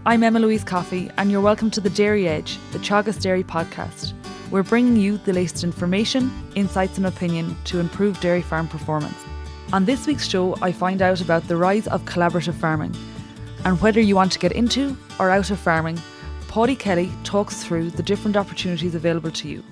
I'm Emma-Louise Coffey, and you're welcome to The Dairy Edge, the Teagasc Dairy podcast. We're bringing you the latest information, insights and opinion to improve dairy farm performance. On this week's show, I find out about the rise of collaborative farming. And whether you want to get into or out of farming, Paidi Kelly talks through the different opportunities available to you.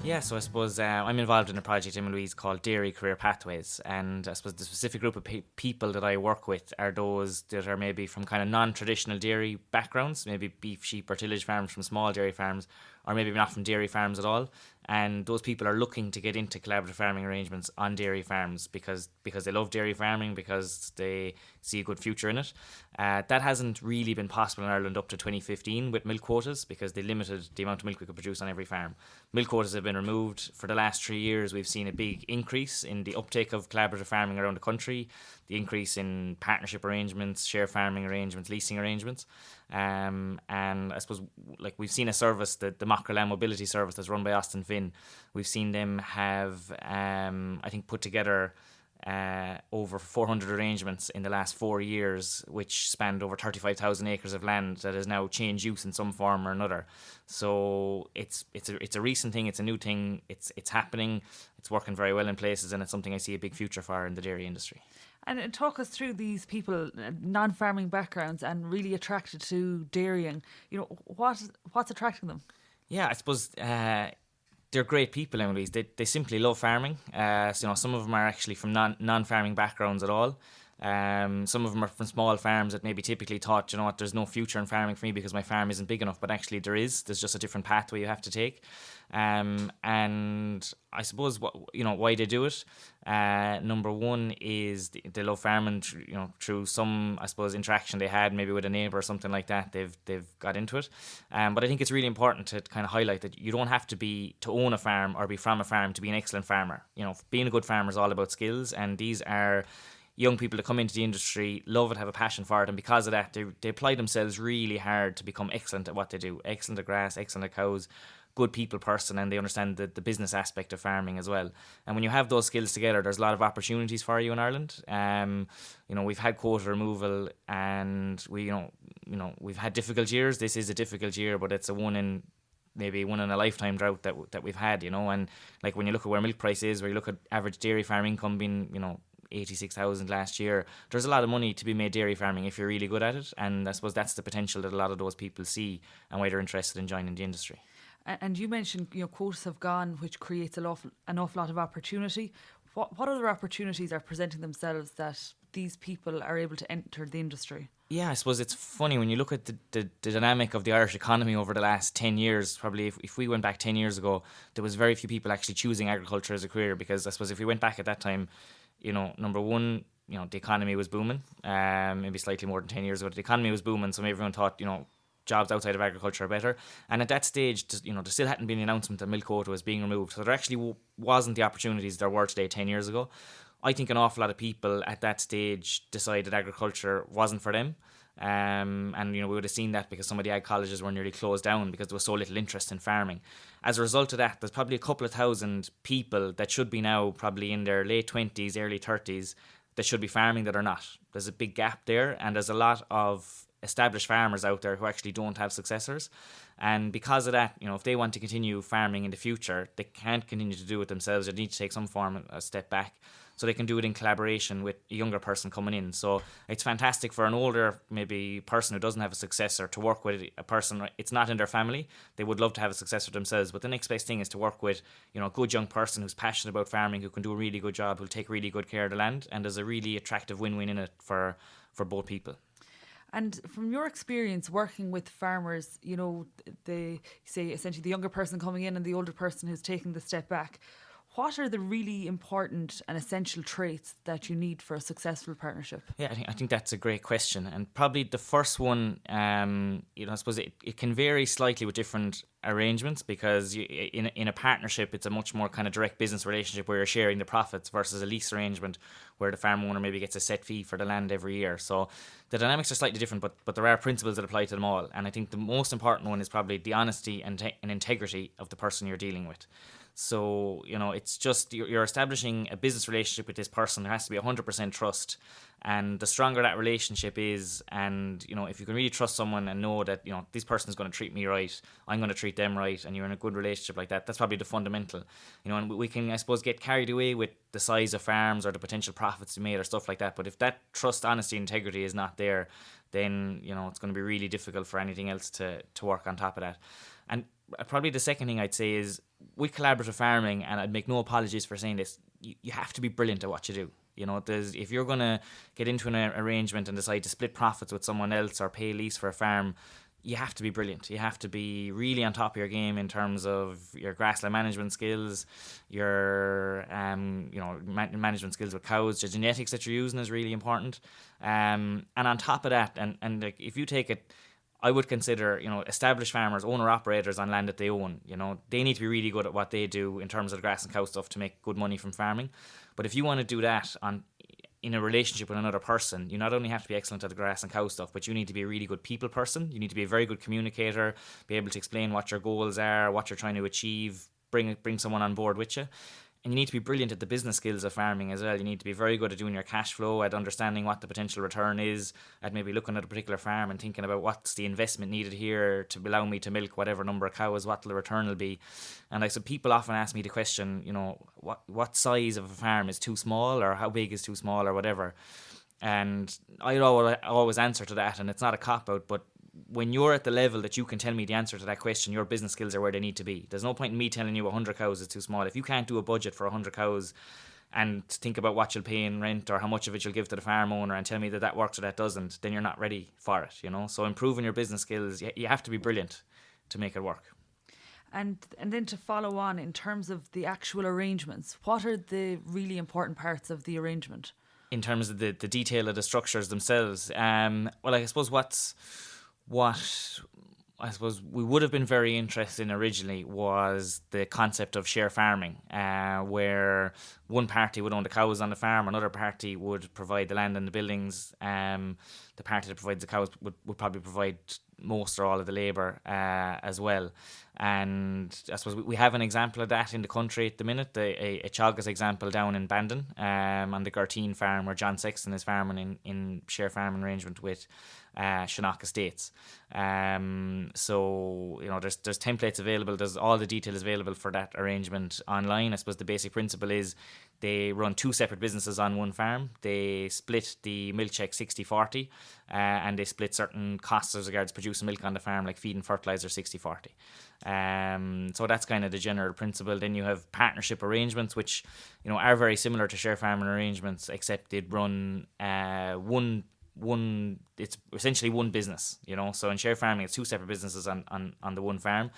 Yeah, so I suppose I'm involved in a project, Emma-Louise, called Dairy Career Pathways. And I suppose the specific group of people that I work with are those that are maybe from kind of non-traditional dairy backgrounds, maybe beef, sheep or tillage farms from small dairy farms, or maybe not from dairy farms at all. And those people are looking to get into collaborative farming arrangements on dairy farms because they love dairy farming, because they see a good future in it. That hasn't really been possible in Ireland up to 2015 with milk quotas, because they limited the amount of milk we could produce on every farm. Milk quotas have been removed. For the last 3 years, we've seen a big increase in the uptake of collaborative farming around the country, the increase in partnership arrangements, share farming arrangements, leasing arrangements. And I suppose we've seen a service, the Mackerland Mobility Service that's run by Austin Finn. We've seen them have, I think, put together over 400 arrangements in the last 4 years, which spanned over 35,000 acres of land that has now changed use in some form or another. So it's a recent thing, it's a new thing, it's happening, it's working very well in places, and it's something I see a big future for in the dairy industry. And talk us through these people, non-farming backgrounds and really attracted to dairying. You know, what's attracting them? Yeah, I suppose they're great people, Emma-Louise. They simply love farming. So, some of them are actually from non-farming backgrounds at all. Some of them are from small farms that maybe typically thought, there's no future in farming for me because my farm isn't big enough. But actually there is. There's just a different pathway you have to take. And I suppose why they do it. Number one is they love farming. Through some, I suppose, interaction they had maybe with a neighbour or something like that. They've got into it. But I think it's really important to kind of highlight that you don't have to own a farm or be from a farm to be an excellent farmer. Being a good farmer is all about skills, and these are young people that come into the industry, love it, have a passion for it, and because of that, they apply themselves really hard to become excellent at what they do. Excellent at grass, excellent at cows, good people person, and they understand the business aspect of farming as well. And when you have those skills together, there's a lot of opportunities for you in Ireland. We've had quota removal, and we've had difficult years. This is a difficult year, but it's maybe one in a lifetime drought that we've had, and like when you look at where milk price is, where you look at average dairy farm income being, 86,000 last year, there's a lot of money to be made dairy farming if you're really good at it, and I suppose that's the potential that a lot of those people see and why they're interested in joining the industry. And you mentioned, quotas have gone, which creates an awful lot of opportunity. What other opportunities are presenting themselves that these people are able to enter the industry? Yeah, I suppose it's funny when you look at the dynamic of the Irish economy over the last 10 years. Probably if we went back 10 years ago, there was very few people actually choosing agriculture as a career, because I suppose if we went back at that time, number one, the economy was booming. Maybe slightly more than 10 years ago, the economy was booming, so everyone thought, jobs outside of agriculture are better. And at that stage, there still hadn't been the announcement that milk quota was being removed. So there actually wasn't the opportunities there were today 10 years ago. I think an awful lot of people at that stage decided agriculture wasn't for them. And we would have seen that because some of the ag colleges were nearly closed down because there was so little interest in farming. As a result of that, there's probably a couple of thousand people that should be now probably in their late 20s, early 30s that should be farming that are not. There's a big gap there, and there's a lot of established farmers out there who actually don't have successors. And because of that, if they want to continue farming in the future, they can't continue to do it themselves. They need to take some form of a step back, so they can do it in collaboration with a younger person coming in. So it's fantastic for an older maybe person who doesn't have a successor to work with a person. It's not in their family. They would love to have a successor themselves, but the next best thing is to work with a good young person who's passionate about farming, who can do a really good job, who'll take really good care of the land, and there's a really attractive win-win in it for both people. And from your experience working with farmers, they say essentially the younger person coming in and the older person who's taking the step back, what are the really important and essential traits that you need for a successful partnership? Yeah, I think that's a great question. And probably the first one, I suppose it can vary slightly with different arrangements, because in a partnership, it's a much more kind of direct business relationship where you're sharing the profits versus a lease arrangement where the farm owner maybe gets a set fee for the land every year. So the dynamics are slightly different, but there are principles that apply to them all. And I think the most important one is probably the honesty and integrity of the person you're dealing with. So, it's just you're establishing a business relationship with this person. There has to be 100% trust. And the stronger that relationship is, and, if you can really trust someone and know that, this person is going to treat me right, I'm going to treat them right, and you're in a good relationship like that, that's probably the fundamental. And we can, I suppose, get carried away with the size of farms or the potential profits to made or stuff like that. But if that trust, honesty, integrity is not there, then, it's going to be really difficult for anything else to work on top of that. And probably the second thing I'd say is, with collaborative farming, and I'd make no apologies for saying this, you have to be brilliant at what you do. If you're going to get into an arrangement and decide to split profits with someone else or pay lease for a farm, you have to be brilliant. You have to be really on top of your game in terms of your grassland management skills, your management skills with cows. The genetics that you're using is really important. And on top of that, and like, if you take it, I would consider, established farmers, owner-operators on land that they own, they need to be really good at what they do in terms of the grass and cow stuff to make good money from farming. But if you want to do that in a relationship with another person, you not only have to be excellent at the grass and cow stuff, but you need to be a really good people person. You need to be a very good communicator, be able to explain what your goals are, what you're trying to achieve, bring someone on board with you. And you need to be brilliant at the business skills of farming as well. You need to be very good at doing your cash flow, at understanding what the potential return is, at maybe looking at a particular farm and thinking about what's the investment needed here to allow me to milk whatever number of cows, what the return will be. And like, so people often ask me the question, what size of a farm is too small, or how big is too small, or whatever. And I always answer to that, and it's not a cop-out, but when you're at the level that you can tell me the answer to that question, your business skills are where they need to be. There's no point in me telling you 100 cows is too small. If you can't do a budget for 100 cows and think about what you'll pay in rent or how much of it you'll give to the farm owner and tell me that works or that doesn't, then you're not ready for it, So improving your business skills, you have to be brilliant to make it work. And then to follow on, in terms of the actual arrangements, what are the really important parts of the arrangement? In terms of the detail of the structures themselves, well, I suppose what I suppose we would have been very interested in originally was the concept of share farming, where one party would own the cows on the farm, another party would provide the land and the buildings. The party that provides the cows would probably provide most or all of the labour as well. And I suppose we have an example of that in the country at the minute, a Teagasc example down in Bandon, on the Garteen farm, where John Sexton is farming in share farming arrangement with Shannock Estates. So, there's templates available, there's all the details available for that arrangement online. I suppose the basic principle is they run two separate businesses on one farm. They split the milk check 60-40, and they split certain costs as regards producing milk on the farm, like feed and fertiliser 60-40. So that's kind of the general principle. Then you have partnership arrangements, which are very similar to share farming arrangements, except they'd run it's essentially one business. So in share farming, it's two separate businesses on the one farm.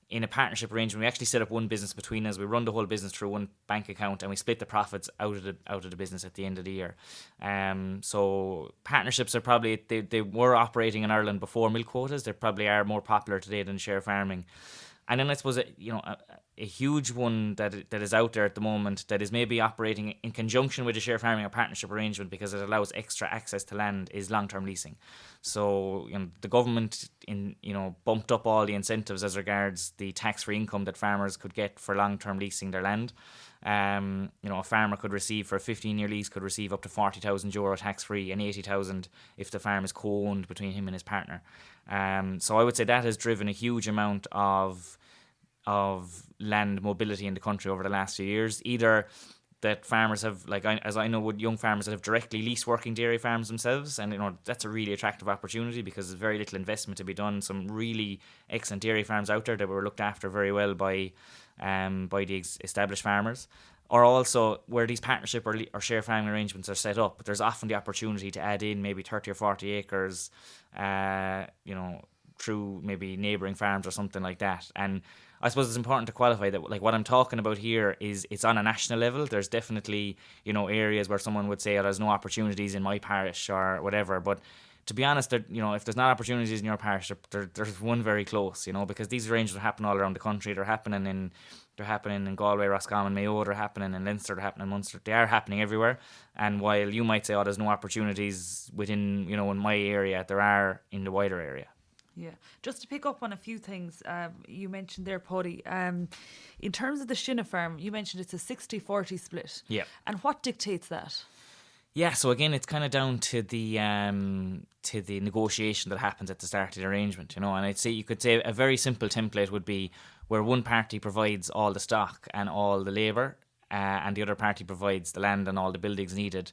In a partnership arrangement, we actually set up one business between us. We run the whole business through one bank account, and we split the profits out of the business at the end of the year. So partnerships are probably, they were operating in Ireland before milk quotas. They probably are more popular today than share farming. And then I suppose a huge one that is out there at the moment that is maybe operating in conjunction with a share farming or partnership arrangement because it allows extra access to land is long-term leasing. So the government bumped up all the incentives as regards the tax-free income that farmers could get for long-term leasing their land. A farmer could receive, for a 15-year lease, could receive up to €40,000 tax-free and 80,000 if the farm is co-owned between him and his partner. So I would say that has driven a huge amount of land mobility in the country over the last few years. Either that farmers have, as I know, with young farmers that have directly leased working dairy farms themselves, and that's a really attractive opportunity because there's very little investment to be done. Some really excellent dairy farms out there that were looked after very well by the established farmers. Or also where these partnership or share farming arrangements are set up, there's often the opportunity to add in maybe 30 or 40 acres, through maybe neighbouring farms or something like that. And I suppose it's important to qualify that, what I'm talking about here is it's on a national level. There's definitely, areas where someone would say, there's no opportunities in my parish or whatever. But to be honest, if there's not opportunities in your parish, there's one very close, because these arrangements happen all around the country. They're happening in Galway, Roscommon, Mayo. They're happening in Leinster. They're happening in Munster. They are happening everywhere. And while you might say, there's no opportunities within, in my area, there are in the wider area. Yeah, just to pick up on a few things you mentioned there, Paidi. In terms of the Shinna farm, you mentioned it's a 60-40 split. Yeah. And what dictates that? Yeah, so again, it's kind of down to the negotiation that happens at the start of the arrangement, and I'd say you could say a very simple template would be where one party provides all the stock and all the labour, and the other party provides the land and all the buildings needed.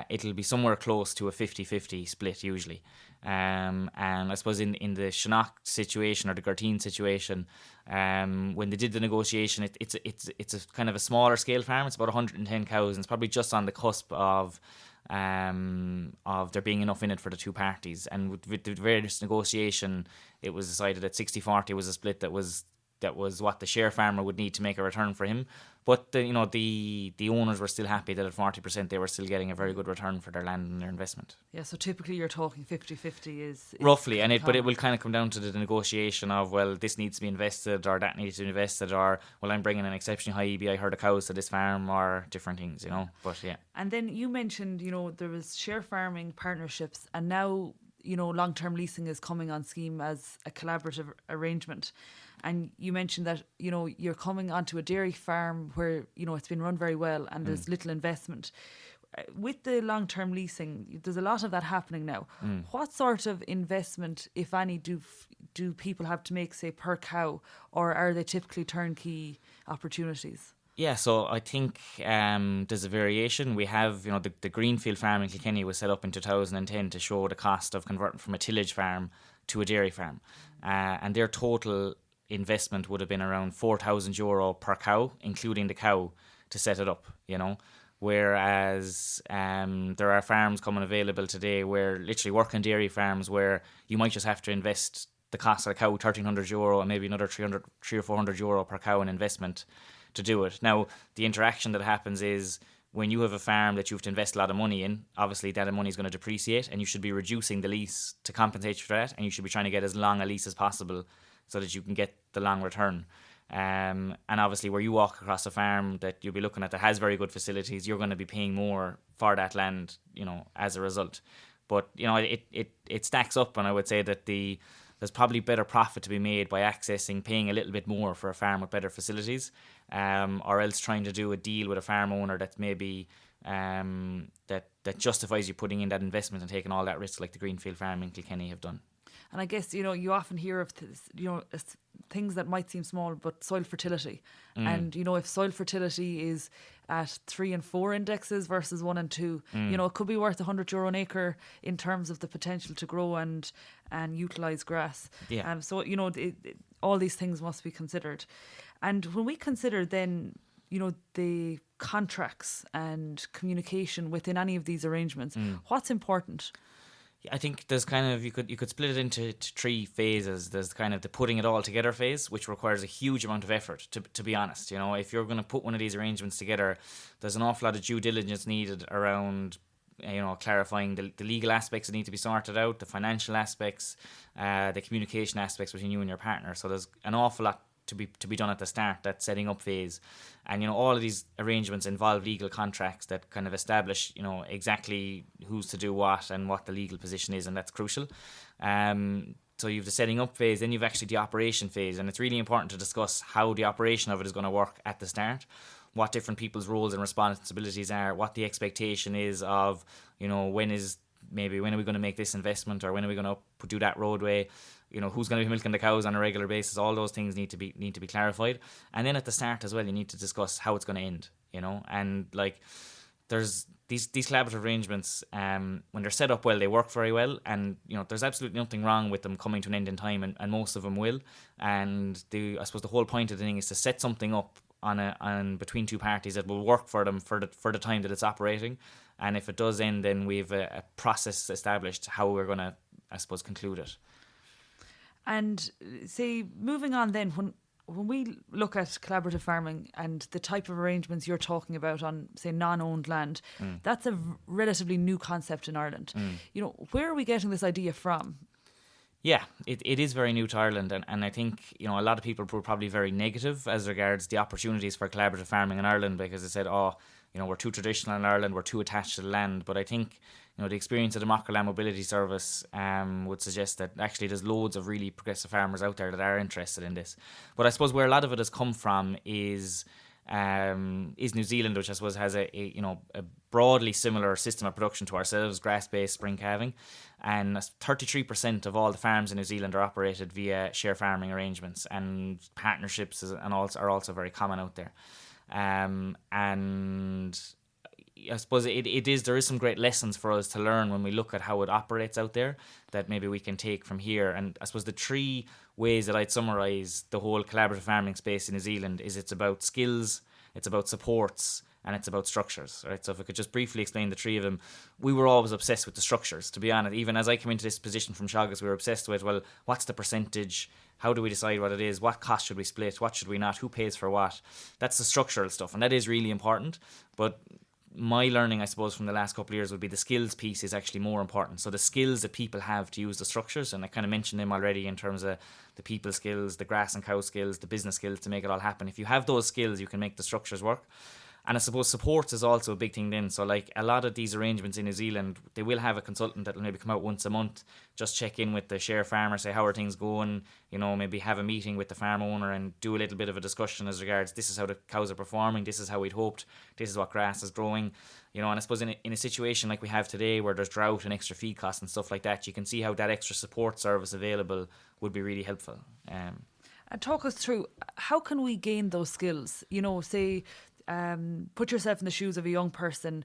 It'll be somewhere close to a 50-50 split usually. And I suppose in the Shinnock situation or the Gerteen situation, when they did the negotiation, it's a kind of a smaller scale farm. It's about 110 cows, and it's probably just on the cusp of there being enough in it for the two parties. And with the various negotiation, it was decided that 60-40 was a split that was what the share farmer would need to make a return for him. But the owners were still happy that at 40% they were still getting a very good return for their land and their investment. Yeah, so typically you're talking 50-50 is roughly, but it will kind of come down to the negotiation of, well, this needs to be invested or that needs to be invested, or, well, I'm bringing an exceptionally high EBI herd of cows to this farm, or different things, But yeah. And then you mentioned, there was share farming partnerships, and now long-term leasing is coming on scheme as a collaborative arrangement. And you mentioned that, you're coming onto a dairy farm where, it's been run very well and there's little investment. With the long-term leasing, there's a lot of that happening now. What sort of investment, if any, do people have to make, say, per cow, or are they typically turnkey opportunities? Yeah, so I think there's a variation. We have, the Greenfield farm in Kilkenny was set up in 2010 to show the cost of converting from a tillage farm to a dairy farm. And their total investment would have been around €4,000 per cow, including the cow, to set it up, Whereas there are farms coming available today where literally working dairy farms where you might just have to invest the cost of the cow, €1,300, and maybe another €300 or €400 per cow in investment to do it. Now, the interaction that happens is when you have a farm that you have to invest a lot of money in, obviously that money is going to depreciate, and you should be reducing the lease to compensate for that, and you should be trying to get as long a lease as possible so that you can get the long return. And obviously where you walk across a farm that you'll be looking at that has very good facilities, you're going to be paying more for that land, as a result. But, it stacks up, and I would say that there's probably better profit to be made by paying a little bit more for a farm with better facilities, or else trying to do a deal with a farm owner that's maybe that justifies you putting in that investment and taking all that risk, like the Greenfield farm in Kilkenny have done. And I guess, you often hear of, things that might seem small, but soil fertility. And, if soil fertility is at 3 and 4 indexes versus 1 and 2, it could be worth €100 an acre in terms of the potential to grow and utilise grass. Yeah. So, all these things must be considered. And when we consider then, the contracts and communication within any of these arrangements, what's important? I think there's kind of, you could split it into 3 phases. There's kind of the putting it all together phase, which requires a huge amount of effort, to be honest. If you're going to put one of these arrangements together, there's an awful lot of due diligence needed around, clarifying the legal aspects that need to be sorted out, the financial aspects, the communication aspects between you and your partner. So there's an awful lot to be done at the start, that setting up phase. And all of these arrangements involve legal contracts that kind of establish exactly who's to do what and what the legal position is, and that's crucial. So you've the setting up phase, then you've actually the operation phase, and it's really important to discuss how the operation of it is going to work at the start, what different people's roles and responsibilities are, what the expectation is of when are we going to make this investment, or when are we going to do that roadway, who's going to be milking the cows on a regular basis. All those things need to be clarified. And then at the start as well, you need to discuss how it's going to end, and like there's these collaborative arrangements, when they're set up well, they work very well, and there's absolutely nothing wrong with them coming to an end in time, and most of them will. And I suppose the whole point of the thing is to set something up on between two parties that will work for them for the time that it's operating. And if it does end, then we've a process established how we're going to, I suppose, conclude it. And say, moving on then, when we look at collaborative farming and the type of arrangements you're talking about on, say, non-owned land, that's a relatively new concept in Ireland. Where are we getting this idea from? Yeah, it is very new to Ireland, and I think a lot of people were probably very negative as regards the opportunities for collaborative farming in Ireland, because they said, we're too traditional in Ireland, we're too attached to the land. But I think, the experience of the Macra Land Mobility Service would suggest that actually there's loads of really progressive farmers out there that are interested in this. But I suppose where a lot of it has come from is New Zealand, which I suppose has a broadly similar system of production to ourselves, grass-based spring calving, and 33% of all the farms in New Zealand are operated via share farming arrangements, and partnerships are also very common out there. And I suppose there is some great lessons for us to learn when we look at how it operates out there that maybe we can take from here. And I suppose the three ways that I'd summarise the whole collaborative farming space in New Zealand is it's about skills, it's about supports, and it's about structures, right? So if I could just briefly explain the three of them, we were always obsessed with the structures, to be honest. Even as I came into this position from Teagasc, we were obsessed with, well, what's the percentage? How do we decide what it is? What cost should we split? What should we not? Who pays for what? That's the structural stuff, and that is really important. But my learning, I suppose, from the last couple of years would be the skills piece is actually more important. So the skills that people have to use the structures, and I kind of mentioned them already in terms of the people skills, the grass and cow skills, the business skills to make it all happen. If you have those skills, you can make the structures work. And I suppose supports is also a big thing then. So like a lot of these arrangements in New Zealand, they will have a consultant that will maybe come out once a month, just check in with the share farmer, say how are things going, maybe have a meeting with the farm owner and do a little bit of a discussion as regards this is how the cows are performing, this is how we'd hoped, this is what grass is growing. And I suppose in a situation like we have today where there's drought and extra feed costs and stuff like that, you can see how that extra support service available would be really helpful. And talk us through, how can we gain those skills? Say, put yourself in the shoes of a young person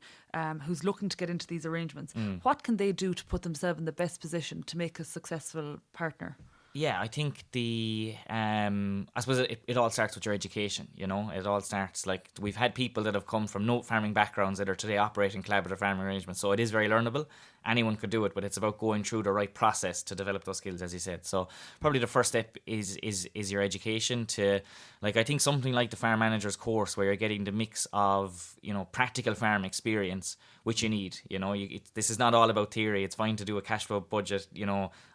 who's looking to get into these arrangements. What can they do to put themselves in the best position to make a successful partner? Yeah, I think I suppose it all starts with your education, It all starts, like, we've had people that have come from no farming backgrounds that are today operating collaborative farming arrangements. So it is very learnable. Anyone could do it, but it's about going through the right process to develop those skills, as you said. So probably the first step is your education to, like, I think something like the farm manager's course where you're getting the mix of, practical farm experience, which you need, this is not all about theory. It's fine to do a cash flow budget,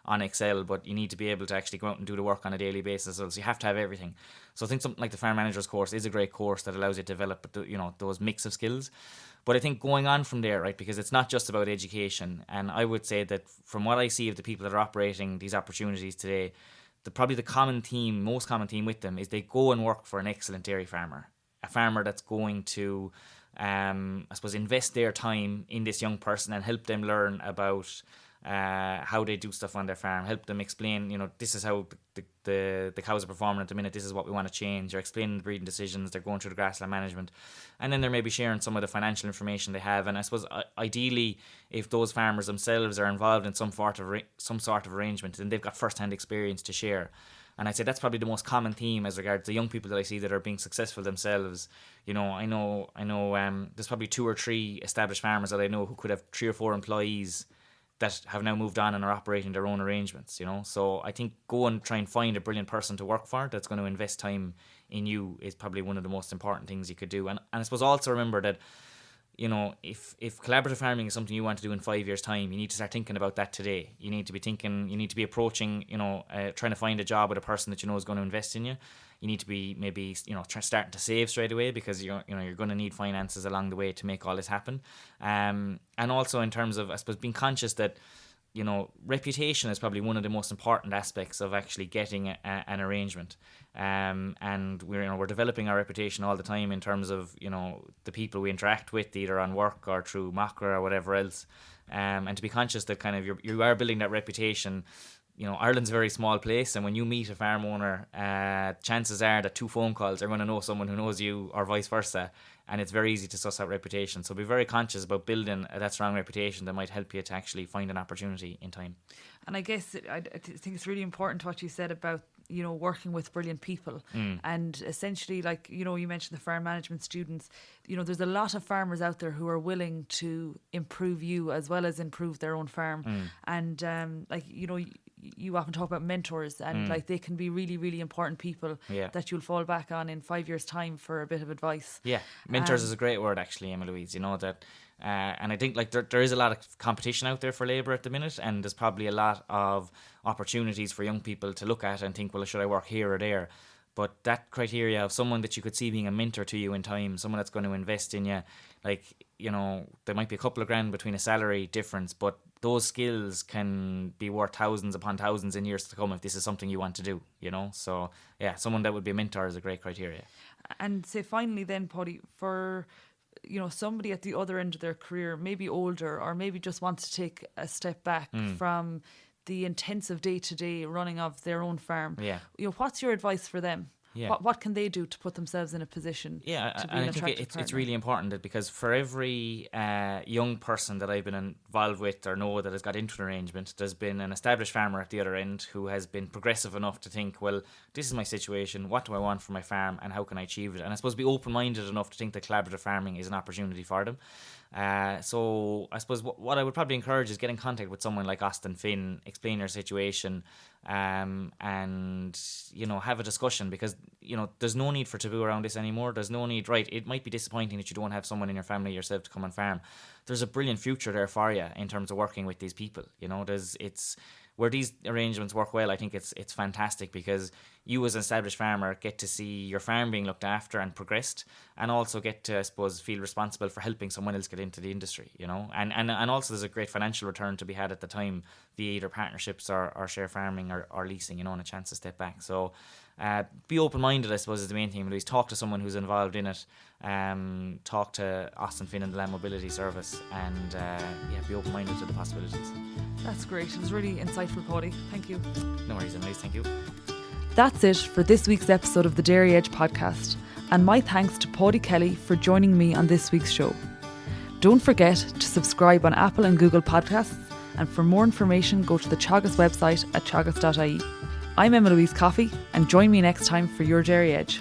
on Excel, but you need to be able to actually go out and do the work on a daily basis. So you have to have everything. So I think something like the farm manager's course is a great course that allows you to develop, those mix of skills. But I think going on from there, right, because it's not just about education. And I would say that from what I see of the people that are operating these opportunities today, probably the most common theme with them is they go and work for an excellent dairy farmer, a farmer that's going to, I suppose, invest their time in this young person and help them learn about how they do stuff on their farm, help them explain, this is how the cows are performing at the minute, this is what we want to change. They're explaining the breeding decisions, they're going through the grassland management, and then they're maybe sharing some of the financial information they have. And I suppose ideally, if those farmers themselves are involved in some sort of arrangement, then they've got first-hand experience to share. And I'd say that's probably the most common theme as regards the young people that I see that are being successful themselves. I know there's probably 2 or 3 established farmers that I know who could have 3 or 4 employees that have now moved on and are operating their own arrangements, So I think go and try and find a brilliant person to work for that's going to invest time in you is probably one of the most important things you could do. And I suppose also remember that, if collaborative farming is something you want to do in 5 years' time, you need to start thinking about that today. You need to be approaching, trying to find a job with a person that is going to invest in you. You need to be maybe, starting to save straight away because you're going to need finances along the way to make all this happen. And also in terms of, I suppose, being conscious that, reputation is probably one of the most important aspects of actually getting an arrangement. And we're developing our reputation all the time in terms of, the people we interact with, either on work or through Macra or whatever else. And to be conscious that kind of you are building that reputation. Ireland's a very small place, and when you meet a farm owner, chances are that 2 phone calls are going to know someone who knows you, or vice versa, and it's very easy to suss out reputation. So be very conscious about building that strong reputation that might help you to actually find an opportunity in time. And I guess I think it's really important what you said about working with brilliant people. And essentially, like, you mentioned the farm management students, there's a lot of farmers out there who are willing to improve you as well as improve their own farm. And you often talk about mentors, and like they can be really, really important people that you'll fall back on in 5 years' time for a bit of advice. Yeah, mentors is a great word, actually, Emma-Louise. That, and I think like there is a lot of competition out there for labour at the minute, and there's probably a lot of opportunities for young people to look at and think, well, should I work here or there? But that criteria of someone that you could see being a mentor to you in time, someone that's going to invest in you, like, you know, there might be a couple of grand between a salary difference, but those skills can be worth thousands upon thousands in years to come if this is something you want to do, you know. So yeah, someone that would be a mentor is a great criteria. And say finally then, Paidi, for, you know, somebody at the other end of their career, maybe older or maybe just wants to take a step back from the intensive day-to-day running of their own farm. Yeah. You know, what's your advice for them? Yeah. What can they do to put themselves in a position to be an attractive partner? It's really important that, because for every young person that I've been involved with or know that has got into an arrangement, there's been an established farmer at the other end who has been progressive enough to think, well, this is my situation, what do I want for my farm and how can I achieve it? And I suppose be open-minded enough to think that collaborative farming is an opportunity for them. So I suppose what I would probably encourage is get in contact with someone like Austin Finn, explain your situation, and, you know, have a discussion, because, you know, there's no need for taboo around this anymore. There's no need, right, it might be disappointing that you don't have someone in your family yourself to come and farm. There's a brilliant future there for you in terms of working with these people, you know. It's where these arrangements work well. I think it's fantastic, because you as an established farmer get to see your farm being looked after and progressed, and also get to, I suppose, feel responsible for helping someone else get into the industry, you know. And also there's a great financial return to be had at the time via either partnerships or share farming or leasing, you know, and a chance to step back. So be open-minded, I suppose, is the main thing. Please talk to someone who's involved in it. Talk to Austin Finn and the Land Mobility Service, and be open-minded to the possibilities. That's great. It was really insightful, Paidi. Thank you. No worries, Emma-Louise. Thank you. That's it for this week's episode of the Dairy Edge podcast, and my thanks to Paidi Kelly for joining me on this week's show. Don't forget to subscribe on Apple and Google Podcasts, and for more information go to the Teagasc website at teagasc.ie. I'm Emma-Louise Coffey, and join me next time for your Dairy Edge.